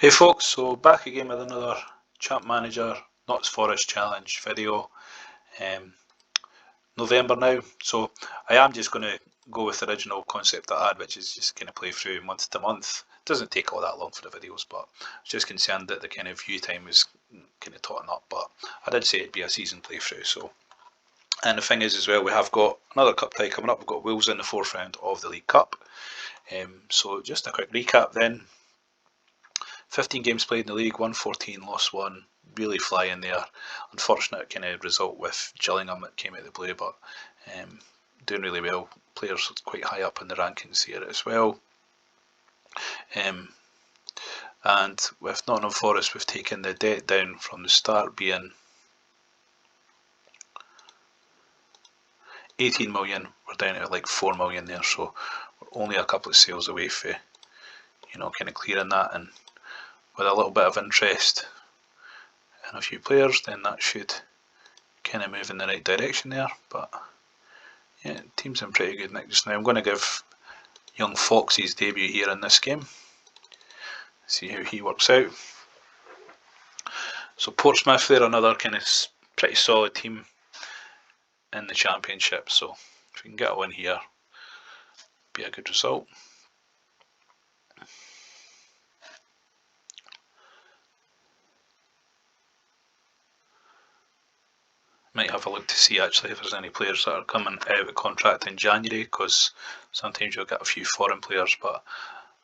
Hey folks, so back again with another Champ Manager Notts Forest Challenge video. November now, so I am just going to go with the original concept I had, which is just kind of play through month to month. It doesn't take all that long for the videos, but I was just concerned that the kind of view time was kind of totting up, but I did say it'd be a season playthrough. So, and the thing is as well, we have got another cup tie coming up. We've got Wolves in the fourth round of the League Cup. So just a quick recap then. 15 games played in the league, won 14, lost 1, really flying there. Unfortunate kind of result with Gillingham that came out of the blue, but doing really well. Players quite high up in the rankings here as well. And with Nottingham Forest, we've taken the debt down from the start being 18 million, we're down to like 4 million there, so we're only a couple of sales away for, kind of clearing that, and with a little bit of interest in a few players, then that should kind of move in the right direction there. But yeah, team's in pretty good nick just now. I'm going to give young Foxy's debut here in this game, see how he works out. So Portsmouth, they're another kind of pretty solid team in the Championship, so if we can get a win here, be a good result. Might have a look to see actually if there's any players that are coming out of contract in January, because sometimes you'll get a few foreign players, but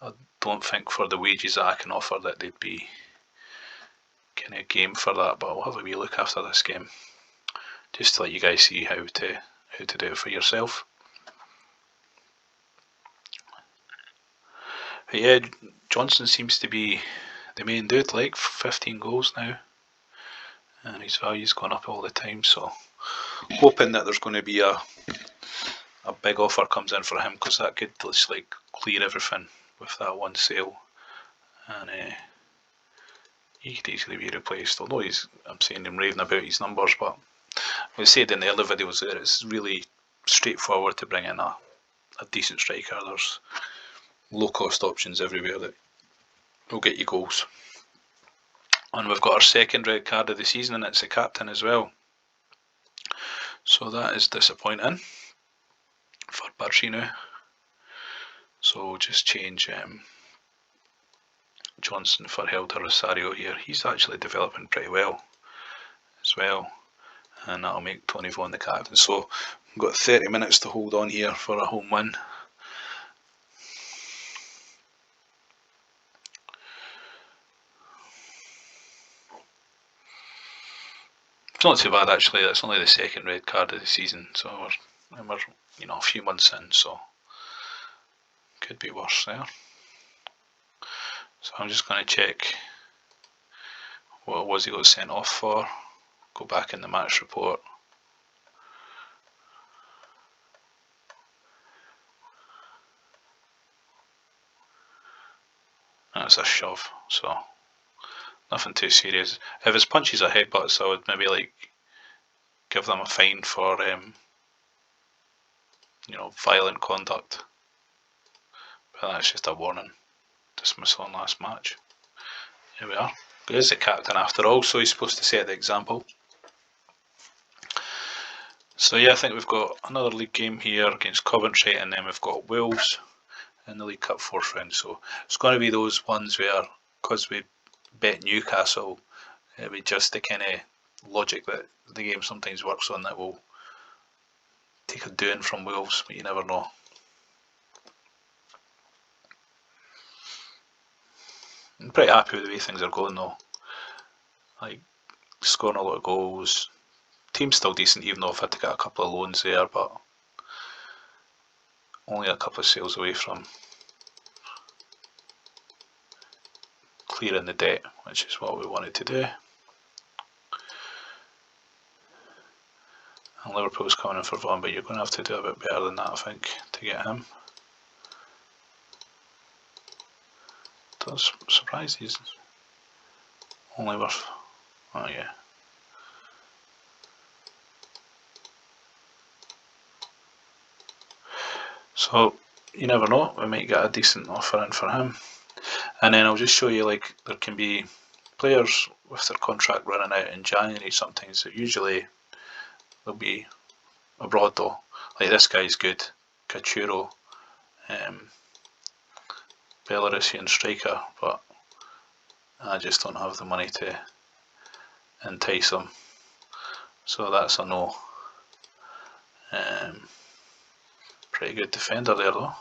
I don't think for the wages that I can offer that they'd be kind of game for that. But I'll have a wee look after this game, just to let you guys see how to do it for yourself. But yeah, Johnson seems to be the main dude, like 15 goals now, and his value's gone up all the time, so hoping that there's going to be a big offer comes in for him, because that could just like clear everything with that one sale, and he could easily be replaced. Although I'm saying him raving about his numbers, but we said in the earlier videos there, it's really straightforward to bring in a decent striker. There's low cost options everywhere that will get you goals. And we've got our second red card of the season, and it's the captain as well. So that is disappointing for Barcino. So we'll just change Johnson for Helder Rosario here. He's actually developing pretty well as well, and that'll make Tony Vaughan the captain. So we've got 30 minutes to hold on here for a home win. It's not too bad actually. That's only the second red card of the season, so we're a few months in, so could be worse there. So I'm just going to check what it was he got sent off for. Go back in the match report. That's a shove, so nothing too serious. If it's punches or headbutts, I would maybe like give them a fine for violent conduct. But that's just a warning. Dismissal in last match. Here we are. He is the captain after all, so he's supposed to set the example. So yeah, I think we've got another league game here against Coventry, and then we've got Wolves in the League Cup fourth round. So it's going to be those ones where, because we bet Newcastle, it'll be just the kind of logic that the game sometimes works on, that will take a doing from Wolves, but you never know. I'm pretty happy with the way things are going though. Like, scoring a lot of goals. Team's still decent, even though I've had to get a couple of loans there, but only a couple of sales away from clearing the debt, which is what we wanted to do. And Liverpool's coming in for Vaughan, but you're going to have to do a bit better than that, I think, to get him. I was surprised he's only worth, oh yeah. So you never know, we might get a decent offer in for him. And then I'll just show you, like, there can be players with their contract running out in January sometimes, so usually they'll be abroad though. Like this guy's good, Kachuro, Belarusian striker, but I just don't have the money to entice him, so that's a no. Pretty good defender there though.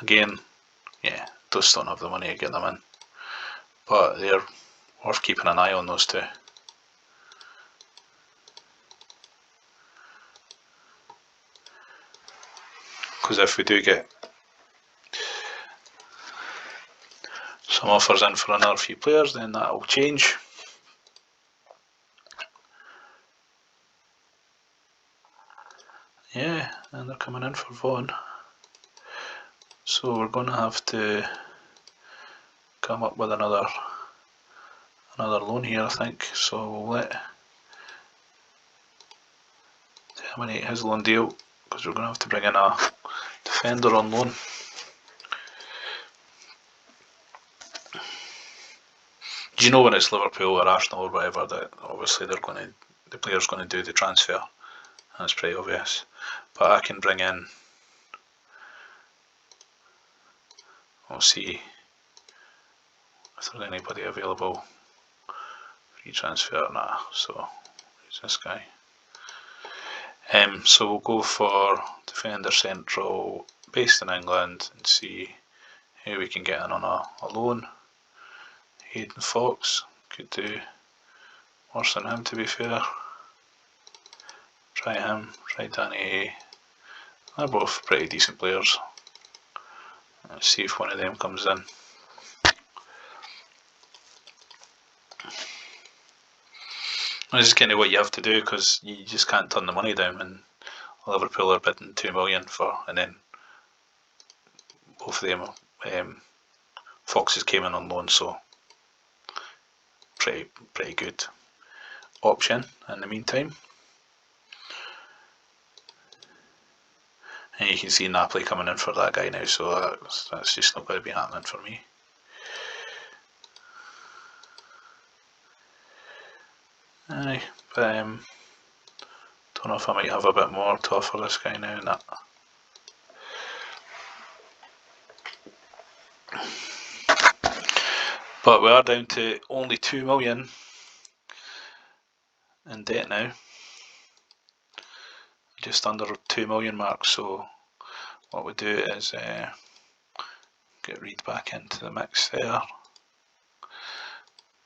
Again, yeah, just don't have the money to get them in, but they're worth keeping an eye on, those two. Because if we do get some offers in for another few players, then that will change. Yeah, and they're coming in for Vaughan. So we're going to have to come up with another loan here, I think. So we'll terminate his loan deal, because we're going to have to bring in a defender on loan. Do you know when it's Liverpool or Arsenal or whatever that obviously the player's going to do the transfer? That's pretty obvious. But I can bring in, we'll see if there's anybody available. Free transfer, nah, so who's this guy? So we'll go for defender central, based in England, and see who we can get in on a loan. Hayden Fox, could do worse than him, to be fair. Try him, try Danny A. They're both pretty decent players. Let's see if one of them comes in. This is kind of what you have to do, because you just can't turn the money down, and Liverpool are bidding 2 million for, and then both of them, Foxes came in on loan, so pretty good option in the meantime. And you can see Napoli coming in for that guy now, so that's just not going to be happening for me. Aye, but don't know if I might have a bit more to offer this guy now. Nah. But we are down to only 2 million in debt now, just under 2 million mark. So what we do is get Reed back into the mix there.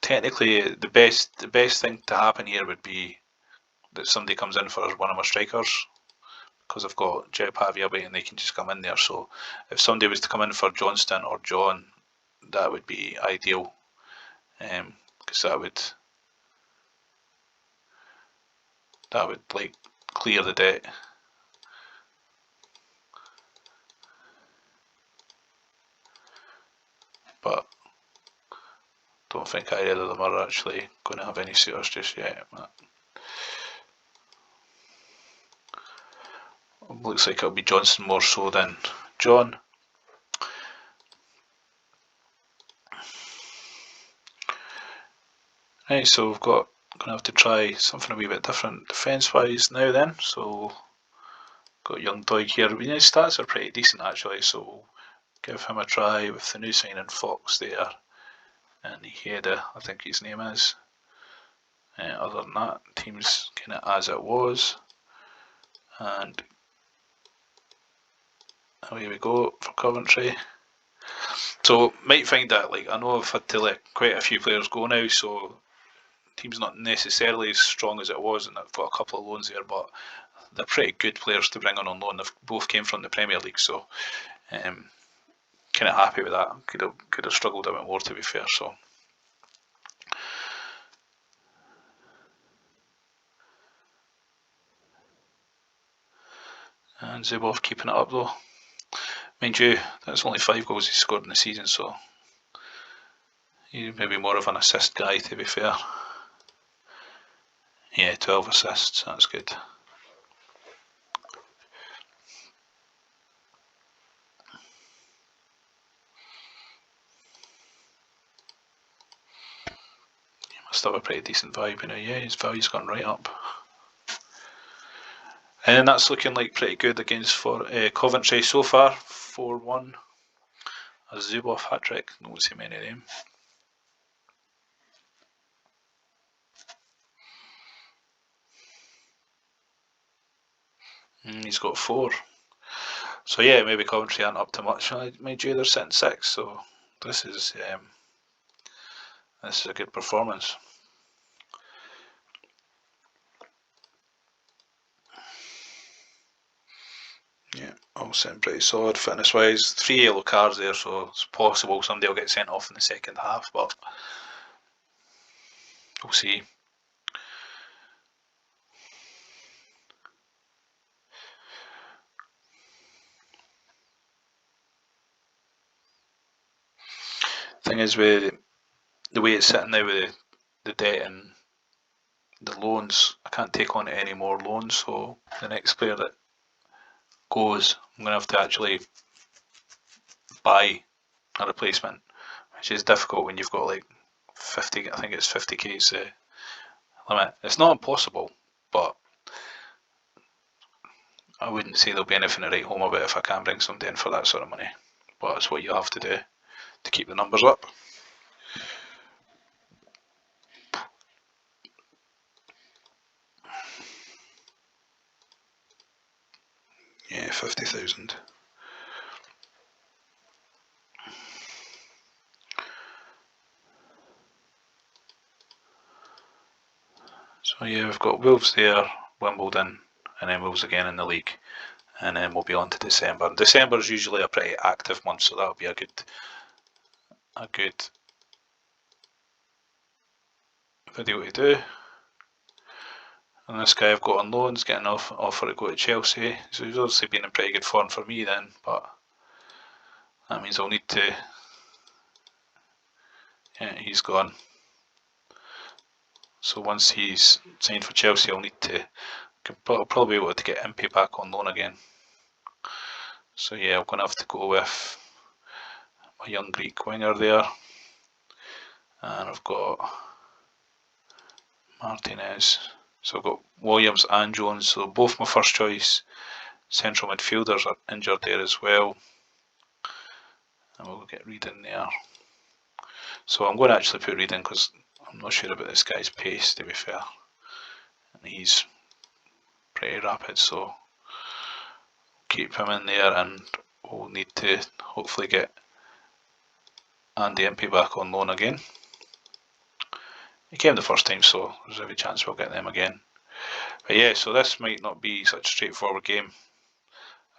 Technically, the best thing to happen here would be that somebody comes in for one of my strikers, because I've got Jet Paviabi and they can just come in there. So if somebody was to come in for Johnston or John, that would be ideal, because that would like clear the debt. But don't think either of them are actually going to have any suitors just yet. Looks like it'll be Johnson more so than John. Right, so we've going to have to try something a wee bit different defence-wise now then. So got young Doig here. His stats are pretty decent actually, so we'll give him a try with the new signing Fox there. And Heda, I think his name is. Other than that, team's kind of as it was. And away we go for Coventry. So might find that, like, I know I've had to let quite a few players go now, so team's not necessarily as strong as it was, and I've got a couple of loans there, but they're pretty good players to bring on loan. They've both came from the Premier League, so kind of happy with that. Could have struggled a bit more, to be fair. So and Zubov keeping it up though. Mind you, that's only 5 goals he scored in the season, so he's maybe more of an assist guy, to be fair. Yeah, 12 assists, that's good. Still a pretty decent value, but yeah, his value's gone right up. And that's looking like pretty good against for Coventry so far. 4-1. A Zubov hat-trick. Don't see many of them. He's got 4. So yeah, maybe Coventry aren't up to much. Mind you, they're sitting 6, so this is a good performance. Yeah, all sitting pretty solid fitness wise. 3 yellow cards there, so it's possible somebody will get sent off in the second half, but we'll see. Thing is, with the way it's sitting now with the debt and the loans, I can't take on any more loans, so the next player that goes, I'm going to have to actually buy a replacement, which is difficult when you've got like 50, I think it's 50k is the limit. It's not impossible, but I wouldn't say there'll be anything to write home about if I can't bring somebody in for that sort of money. But it's what you have to do to keep the numbers up. Yeah, 50,000. So yeah, we've got Wolves there, Wimbledon, and then Wolves again in the league, and then we'll be on to December. December is usually a pretty active month, so that'll be a good video to do. And this guy I've got on loans, getting an offer to go to Chelsea, so he's obviously been in pretty good form for me then, but that means I'll need to. Yeah, he's gone. So once he's signed for Chelsea, I'll need to. I'll probably be able to get Impey back on loan again. So yeah, I'm going to have to go with my young Greek winger there. And I've got Martinez. So I've got Williams and Jones. So both my first choice central midfielders are injured there as well. And we'll get Reed in there. So I'm going to actually put Reed in because I'm not sure about this guy's pace, to be fair. And he's pretty rapid, so keep him in there, and we'll need to hopefully get Andy Impey back on loan again. He came the first time, so there's every chance we'll get them again. But yeah, so this might not be such a straightforward game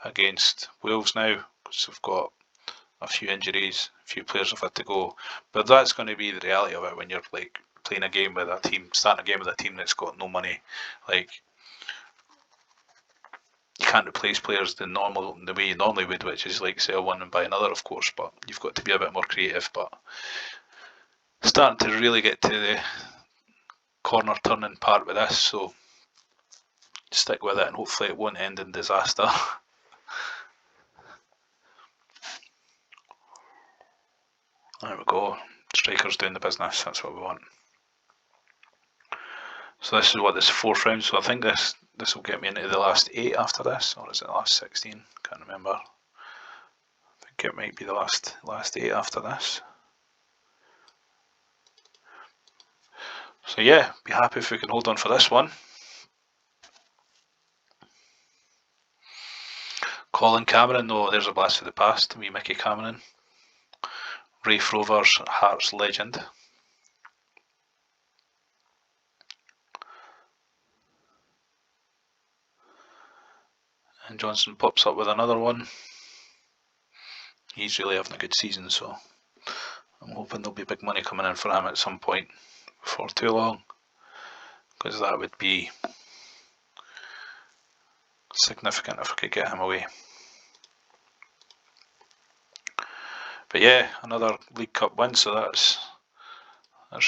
against Wolves now, because we've got a few injuries, a few players have had to go. But that's going to be the reality of it when you're like playing a game with a team, starting a game with a team that's got no money. Like, you can't replace players the way you normally would, which is like sell one and buy another, of course, but you've got to be a bit more creative. But starting to really get to the corner turning part with this, so stick with it and hopefully it won't end in disaster. There we go. Strikers doing the business, that's what we want. So this is what this 4th round, so I think this will get me into the last 8 after this, or is it the last 16? Can't remember. I think it might be the last 8 after this. So yeah, be happy if we can hold on for this one. Colin Cameron, no, there's a blast for the past, wee Mickey Cameron. Rafe Rovers, Hearts legend. And Johnson pops up with another one. He's really having a good season, so I'm hoping there'll be big money coming in for him at some point before too long, because that would be significant if I could get him away. But yeah, another League Cup win, so that's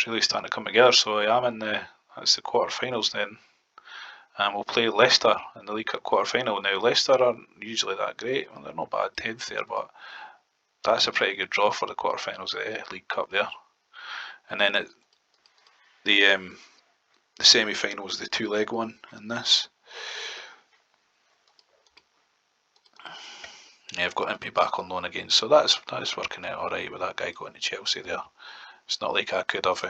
really starting to come together. So I am in that's the quarter-finals then. And we'll play Leicester in the League Cup quarter-final. Now, Leicester aren't usually that great. Well, they're not bad 10th there, but that's a pretty good draw for the quarter-finals of the League Cup there. And then the semi-finals, the 2-leg one in this. Yeah, I've got Impey back on loan again, so that's working out alright with that guy going to Chelsea there. It's not like I could have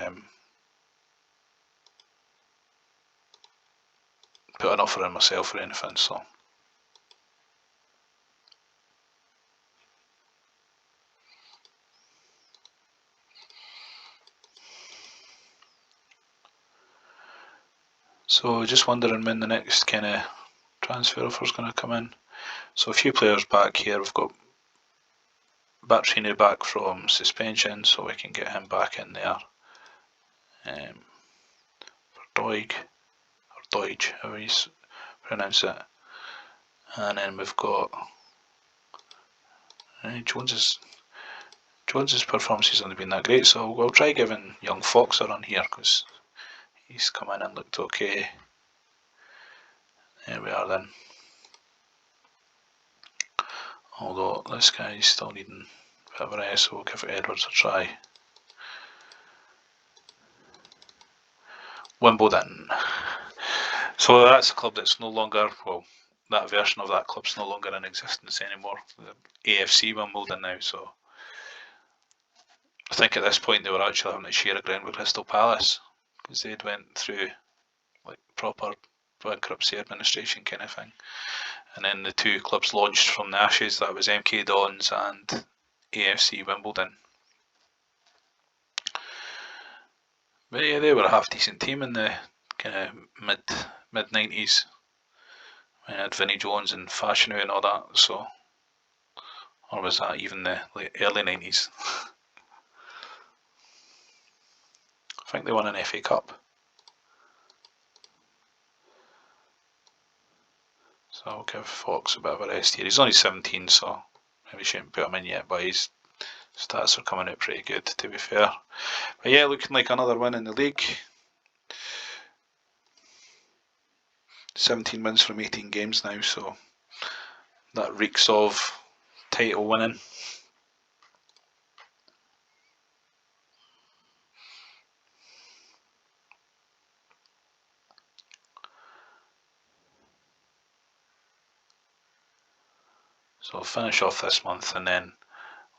put an offer in myself or anything, so. So just wondering when the next kind of transfer offer is going to come in. So a few players back here. We've got Batrino back from suspension, so we can get him back in there. For Doig, or Deutsch, however you pronounce it. And then we've got Jones's performance has only been that great, so we'll try giving young Fox a run here because he's come in and looked okay. There we are then. Although this guy's still needing a bit of a rest, so we'll give Edwards a try. Wimbledon. So that's a club that's no longer, well, that version of that club's no longer in existence anymore. The AFC Wimbledon now, so I think at this point they were actually having to share a ground with Crystal Palace because they'd went through like proper bankruptcy administration kind of thing. And then the two clubs launched from the ashes. That was MK Dons and AFC Wimbledon. But yeah, they were a half decent team in the kind of mid 90s. I had Vinnie Jones and Fashanu and all that. So, or was that even the early 90s? I think they won an FA Cup. So I'll give Fox a bit of a rest here. He's only 17, so maybe shouldn't put him in yet, but his stats are coming out pretty good, to be fair. But yeah, looking like another win in the league. 17 wins from 18 games now, so that reeks of title winning. So I'll finish off this month, and then,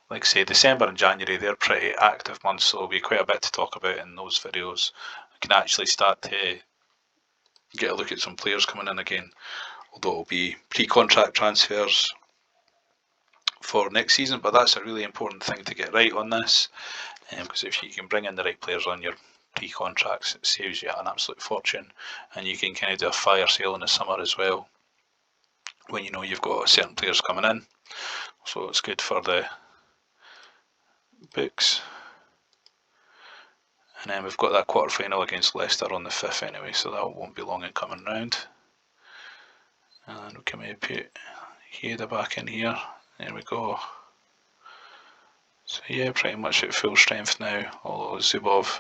like I say, December and January, they're pretty active months, so there'll be quite a bit to talk about in those videos. I can actually start to get a look at some players coming in again, although it'll be pre-contract transfers for next season, but that's a really important thing to get right on this, because if you can bring in the right players on your pre-contracts, it saves you an absolute fortune, and you can kind of do a fire sale in the summer as well, when you know you've got certain players coming in, so it's good for the books. And then we've got that quarter final against Leicester on the 5th anyway, so that won't be long in coming round. And we can maybe put Heda back in here. There we go. So yeah, pretty much at full strength now, although Zubov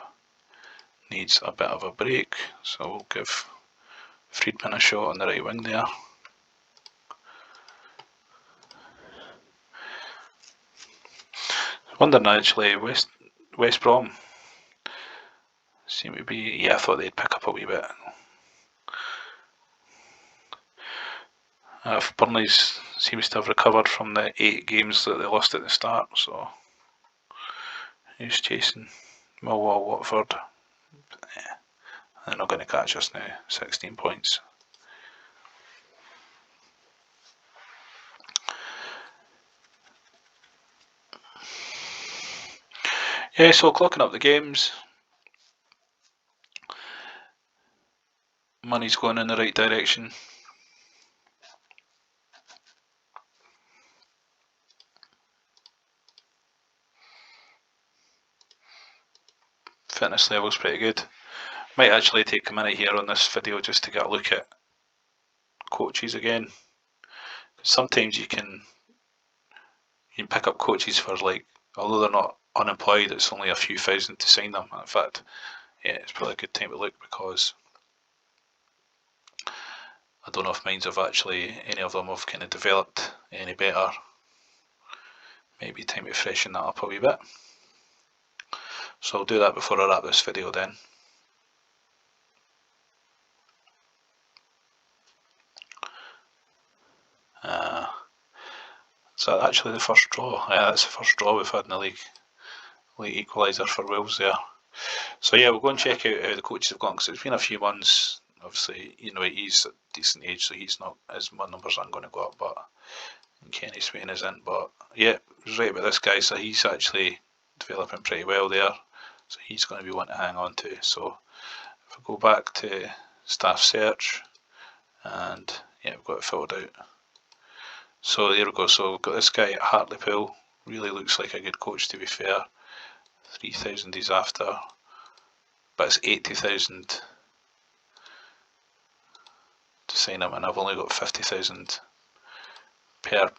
needs a bit of a break, so we'll give Friedman a shot on the right wing there. Wondering actually, West Brom seem to be, yeah, I thought they'd pick up a wee bit. Burnley seems to have recovered from the 8 games that they lost at the start, so he's chasing Millwall, Watford. Yeah, they're not going to catch us now, 16 points. Yeah, so clocking up the games. Money's going in the right direction. Fitness level's pretty good. Might actually take a minute here on this video just to get a look at coaches again. Sometimes you can pick up coaches for, like, although they're not unemployed, it's only a few thousand to sign them. In fact, yeah, it's probably a good time to look, because I don't know if mines have actually, any of them have kind of developed any better. Maybe time to freshen that up a wee bit. So I'll do that before I wrap this video then. that actually the first draw? Yeah, that's the first draw we've had in the league. Late equaliser for Wolves there. So yeah, we'll go and check out how the coaches have gone, because it's been a few months. Obviously, you know, he's at a decent age, so his numbers aren't going to go up, but Kenny Swain isn't. But yeah, I was right about this guy, so he's actually developing pretty well there. So he's going to be one to hang on to. So if I go back to staff search, and yeah, we've got it filled out. So there we go. So we've got this guy at Hartlepool. Really looks like a good coach, to be fair. 3,000 he's after, but it's 80,000 to sign him, and I've only got 50,000 per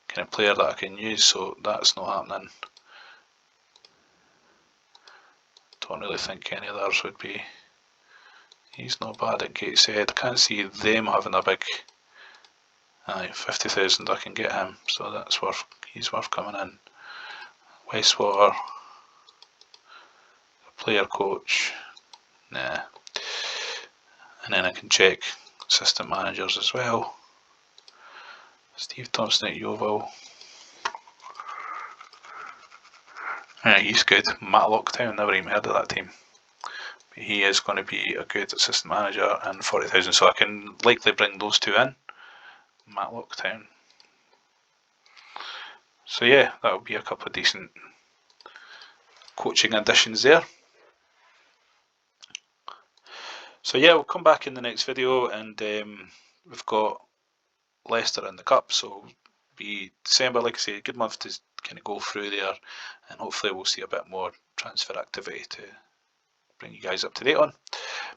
kind of player that I can use, so that's not happening. Don't really think any of theirs would be. He's not bad at Gateshead. I can't see them having a big. 50,000 I can get him, so that's worth. He's worth coming in. Westwater, player coach, nah. And then I can check assistant managers as well. Steve Thompson at Yeovil. Yeah, he's good. Matlock Town, never even heard of that team. But he is going to be a good assistant manager, and 40,000, so I can likely bring those two in. Matlock Town. So yeah, that would be a couple of decent coaching additions there. So yeah, we'll come back in the next video, and we've got Leicester in the Cup, so it'll be December, like I say, a good month to kind of go through there, and hopefully we'll see a bit more transfer activity to bring you guys up to date on.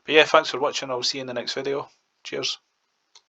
But yeah, thanks for watching. I'll see you in the next video. Cheers.